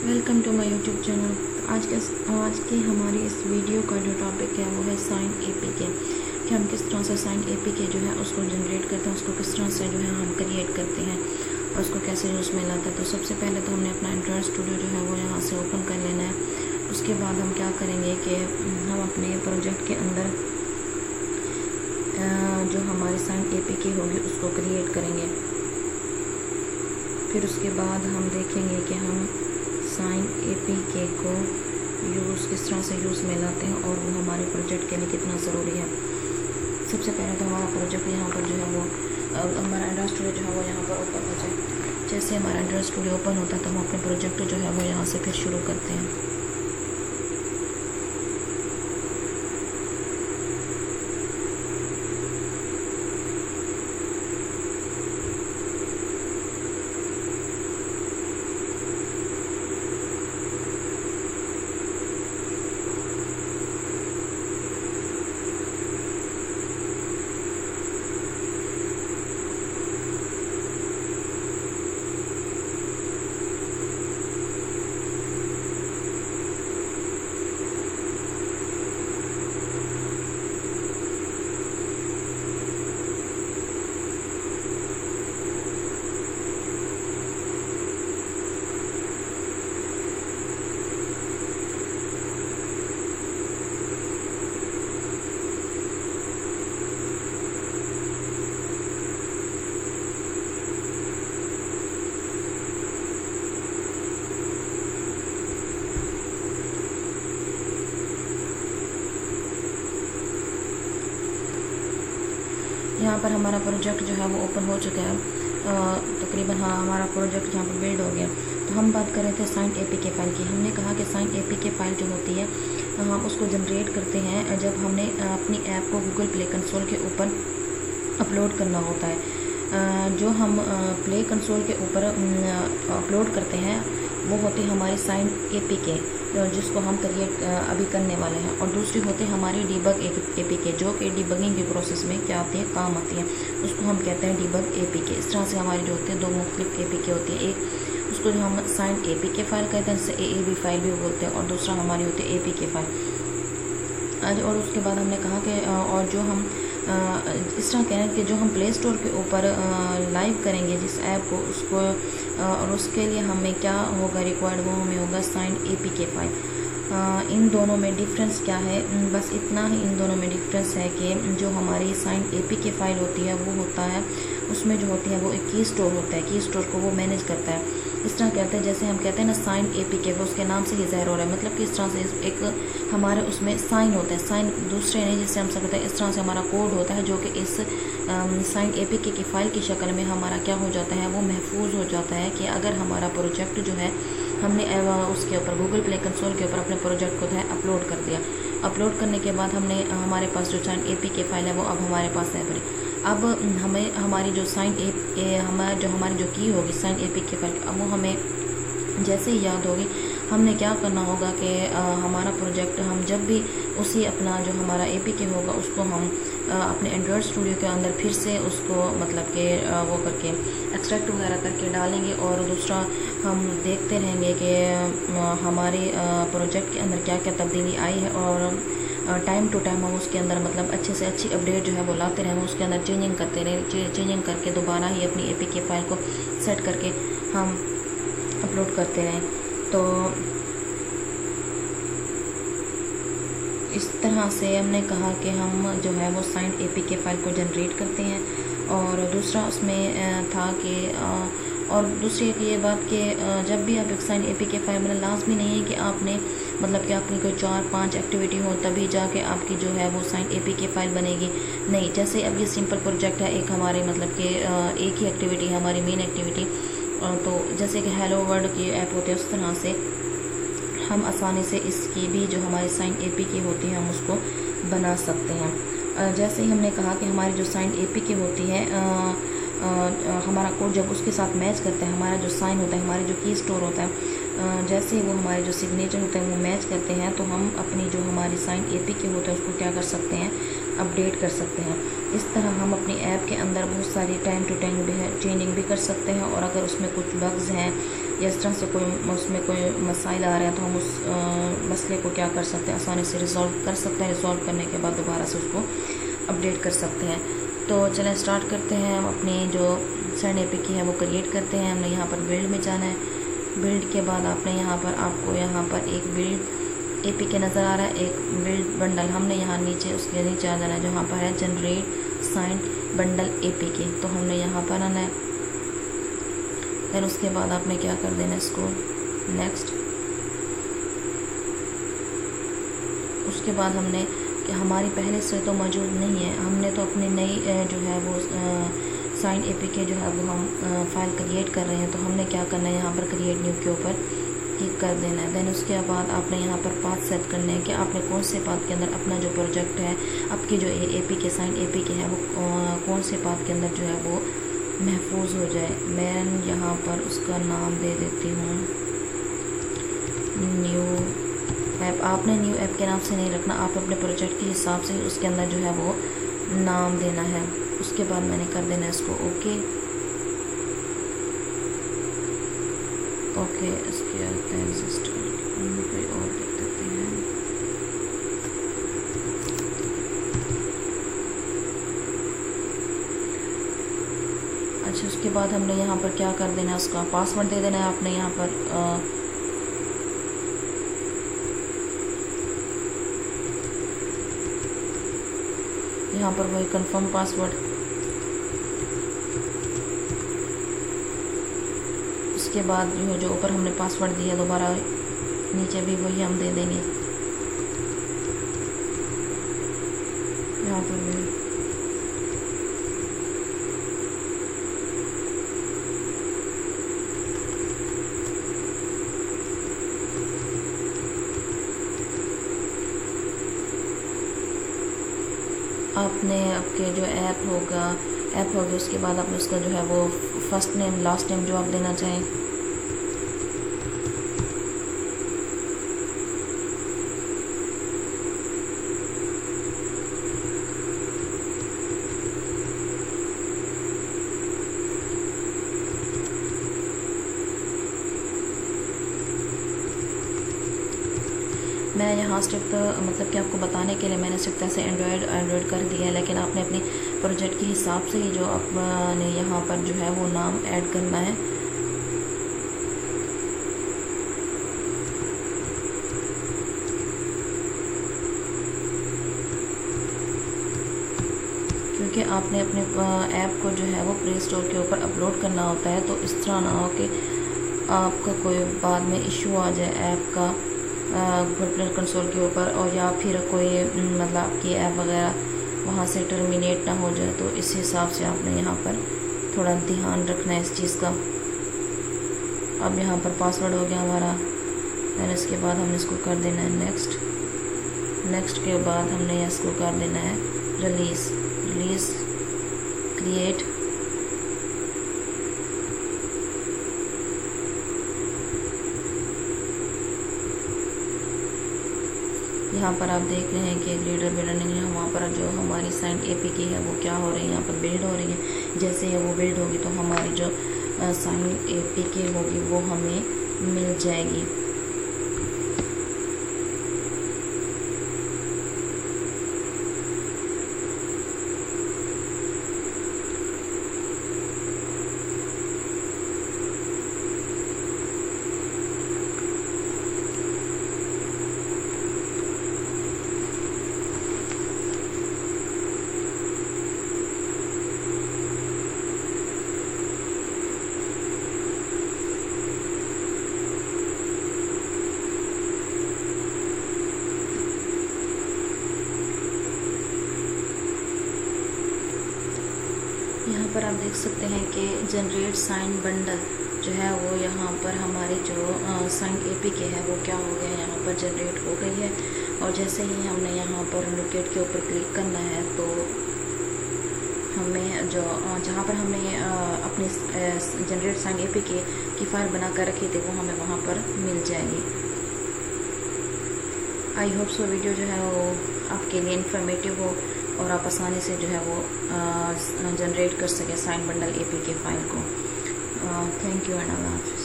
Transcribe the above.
Welcome to my YouTube channel. आज के हमारी इस वीडियो का जो टॉपिक है वो है साइन एपीके कि हम किस तरह से साइन एपीके जो है उसको जनरेट करते हैं, उसको किस तरह से जो है हम क्रिएट करते हैं और उसको कैसे यूज़ में लाते हैं। तो सबसे पहले तो हमने अपना एंड्रॉयड स्टूडियो जो है वो यहाँ से ओपन कर लेना है। उसके बाद हम क्या करेंगे कि हम अपने प्रोजेक्ट के अंदर जो हमारी साइन एपीके होगी उसको क्रिएट करेंगे। फिर उसके बाद हम देखेंगे कि हम साइन एपीके को किस तरह से यूज़ में लाते हैं और वो हमारे प्रोजेक्ट के लिए कितना ज़रूरी है। सबसे पहले तो हमारा प्रोजेक्ट यहाँ पर जो है वो हमारा एंड्रॉयड स्टूडियो जो है वो यहाँ पर ओपन हो जाए। जैसे हमारा एंड्रॉयड स्टूडियो ओपन होता है तो हम अपने प्रोजेक्ट जो है वो यहाँ से फिर शुरू करते हैं। यहाँ पर हमारा प्रोजेक्ट जो है वो ओपन हो चुका है तकरीबन। हाँ, हमारा प्रोजेक्ट यहाँ पर बिल्ड हो गया। तो हम बात कर रहे थे साइन एपीके फ़ाइल की। हमने कहा कि साइन एपीके फ़ाइल जो होती है हम उसको जनरेट करते हैं जब हमने अपनी ऐप को गूगल प्ले कंसोल के ऊपर अपलोड करना होता है। जो हम प्ले कंसोल के ऊपर अपलोड करते हैं वो होती है हमारी साइन एपीके जिसको हम क्रिएट अभी करने वाले हैं, और दूसरी होती है हमारी डीबग एपीके जो कि डीबगिंग की प्रोसेस में क्या आती है, काम आती है। उसको हम कहते हैं डीबग एपीके। इस तरह से हमारी जो होती है दो मुख्तलिफ एपीके होती है। एक उसको जो हम साइन एपीके फ़ाइल कहते हैं, जिसे एएबी फ़ाइल भी बोलते हैं, और दूसरा हमारी होती है एपीके फ़ाइल। और उसके बाद हमने कहा कि और जो हम इस तरह कहें कि जो हम प्ले स्टोर के ऊपर लाइव करेंगे जिस ऐप को उसको और उसके लिए हमें क्या होगा रिक्वायर्ड, वो हमें होगा साइन एपीके फ़ाइल। इन दोनों में डिफरेंस क्या है, बस इतना ही इन दोनों में डिफरेंस है कि जो हमारी साइन एपीके फ़ाइल होती है वो होता है उसमें जो होती है वो एक की स्टोर होता है। की स्टोर को वो मैनेज करता है। इस तरह कहते हैं, जैसे हम कहते हैं ना साइन एपीके, वो उसके नाम से ही ज़ाहिर हो रहा है। मतलब कि इस तरह से एक हमारे उसमें साइन होता है, साइन दूसरे नहीं जिससे हम सकते हैं। इस तरह से हमारा कोड होता है जो कि इस साइन एपीके की फ़ाइल की शक्ल में हमारा क्या हो जाता है, वो महफूज हो जाता है कि अगर हमारा प्रोजेक्ट जो है हमने उसके ऊपर गूगल प्ले कंसोल के ऊपर अपने प्रोजेक्ट को जो है अपलोड कर दिया। अपलोड करने के बाद हमने हमारे पास जो साइन एपीके फ़ाइल है वो अब हमारे पास है। अब हमें हमारी जो हमारी जो की होगी साइन एपीके फ़ाइल, अब वो हमें जैसे ही याद होगी हमने क्या करना होगा कि हमारा प्रोजेक्ट हम जब भी उसी अपना जो हमारा एपीके होगा उसको हम अपने एंड्रॉयड स्टूडियो के अंदर फिर से उसको मतलब कि वो करके एक्सट्रैक्ट वगैरह करके डालेंगे, और दूसरा हम देखते रहेंगे कि हमारे प्रोजेक्ट के अंदर क्या क्या तब्दीली आई है, और टाइम टू टाइम हम उसके अंदर मतलब अच्छे से अच्छी अपडेट जो है वो लाते रहें, उसके अंदर चेंजिंग करते रहें, चेंजिंग करके दोबारा ही अपनी एपीके फ़ाइल को सेट करके हम अपलोड करते रहें। तो इस तरह से हमने कहा कि हम जो है वो साइन एपीके फ़ाइल को जनरेट करते हैं। और दूसरा उसमें था कि और दूसरी एक ये बात कि जब भी आप एक साइन एपीके फ़ाइल मतलब लाजमी नहीं है कि आपने मतलब कि आपकी कोई 4-5 एक्टिविटी हो तभी जाके आपकी जो है वो साइन एपीके फ़ाइल बनेगी। नहीं, जैसे अब ये सिंपल प्रोजेक्ट है, एक हमारे मतलब कि एक ही एक्टिविटी है हमारी मेन एक्टिविटी। तो जैसे कि हेलो वर्ल्ड की ऐप होती है उस तरह से हम आसानी से इसकी भी जो हमारी साइन एपीके होती है हम उसको बना सकते हैं। जैसे ही हमने कहा कि हमारी जो साइन एपीके होती है हमारा कोड जब उसके साथ मैच करता है, हमारा जो साइन होता है, हमारे जो की स्टोर होता है, जैसे ही वो हमारे जो सिग्नेचर होते हैं वो मैच करते हैं तो हम अपनी जो हमारी साइन एपीके होता है उसको क्या कर सकते हैं, अपडेट कर सकते हैं। इस तरह हम अपनी ऐप के अंदर बहुत सारी टाइम टू टाइम चेंजिंग भी कर सकते हैं, और अगर उसमें कुछ बग्स हैं या इस तरह से कोई उसमें कोई मसाइल आ रहे हैं तो हम उस मसले को क्या कर सकते हैं, आसानी से रिज़ॉल्व कर सकते हैं। रिज़ॉल्व करने के बाद दोबारा से उसको अपडेट कर सकते हैं। तो चलें स्टार्ट करते हैं। हम अपनी जो साइन APK है वो क्रिएट करते हैं। हमने यहाँ पर बिल्ड में जाना है। बिल्ड के बाद आपने यहाँ पर आपको यहाँ पर एक बिल्ड APK नज़र आ रहा है, एक बिल्ड बंडल। हमने यहाँ नीचे उसके नीचे आ जाना है जहाँ पर है जनरेट साइन बंडल APK। तो हमने यहाँ पर आना है। फिर उसके बाद आपने क्या कर देना है, इसको नेक्स्ट। उसके बाद हमने कि हमारी पहले से तो मौजूद नहीं है, हमने तो अपनी नई जो है वो साइन APK जो है वो हम फाइल क्रिएट कर रहे हैं। तो हमने क्या करना है, यहाँ पर क्रिएट न्यू के ऊपर क्लिक कर देना है। देन उसके बाद आपने यहाँ पर पाथ सेट करने हैं कि आपने कौन से पाथ के अंदर अपना जो प्रोजेक्ट है, आपकी जो APK साइन APK है वो कौन से पाथ के अंदर जो है वो महफूज हो जाए। मैं यहाँ पर उसका नाम दे देती हूँ न्यू ऐप। आपने न्यू ऐप के नाम से नहीं रखना, आप अपने प्रोजेक्ट के हिसाब से उसके अंदर जो है वो नाम देना है। उसके बाद मैंने कर देना है इसको ओके। ओके इसके आते हैं असिस्टेंट, कोई और देख देते हैं। अच्छा उसके बाद हमने यहाँ पर क्या कर देना है, उसका पासवर्ड दे देना है। आपने यहाँ पर यहाँ पर वही कंफर्म पासवर्ड। उसके बाद जो है जो ऊपर हमने पासवर्ड दिया दोबारा नीचे भी वही हम दे देंगे। यहाँ पर भी आपने आपके जो ऐप होगी उसके बाद आपने उसका जो है वो फर्स्ट नेम लास्ट नेम जो आप देना चाहें। मैं यहाँ सिर्फ मतलब कि आपको बताने के लिए मैंने सिर्फ ऐसे एंड्रॉयड कर दिया है, लेकिन आपने अपनी प्रोजेक्ट के हिसाब से ही जो आपने यहाँ पर जो है वो नाम ऐड करना है। क्योंकि आपने अपने ऐप को जो है वो प्ले स्टोर के ऊपर अपलोड करना होता है, तो इस तरह ना हो कि आपका कोई बाद में इशू आ जाए ऐप का प्ले कंसोल के ऊपर, और या फिर कोई मतलब आपकी ऐप वगैरह वहाँ से टर्मिनेट ना हो जाए। तो इस हिसाब से आपने यहाँ पर थोड़ा ध्यान रखना है इस चीज़ का। अब यहाँ पर पासवर्ड हो गया हमारा। फिर इसके बाद हमने इसको कर देना है नेक्स्ट। नेक्स्ट के बाद हमने इसको कर देना है रिलीज़ क्रिएट। यहाँ पर आप देख रहे हैं कि ग्रेडर बिल्डिंग है, वहाँ पर जो हमारी साइन APK है वो क्या हो रही है, यहाँ पर बिल्ड हो रही है। जैसे ही वो बिल्ड होगी तो हमारी जो साइन APK होगी वो हमें मिल जाएगी। यहाँ पर आप देख सकते हैं कि जनरेट साइन बंडल जो है वो यहाँ पर हमारी जो साइन APK है वो क्या हो गया, यहाँ पर जनरेट हो गई है। और जैसे ही हमने यहाँ पर लोकेट के ऊपर क्लिक करना है तो हमें जो जहाँ पर हमने अपनी जनरेट साइन APK की फाइल बना कर रखी थी वो हमें वहाँ पर मिल जाएगी। आई होप सो वीडियो जो है वो आपके लिए इन्फॉर्मेटिव हो और आप आसानी से जो है वो जनरेट कर सकें साइन बंडल APK फाइल को। थैंक यू एंड अल्लाह हाफ़िज़।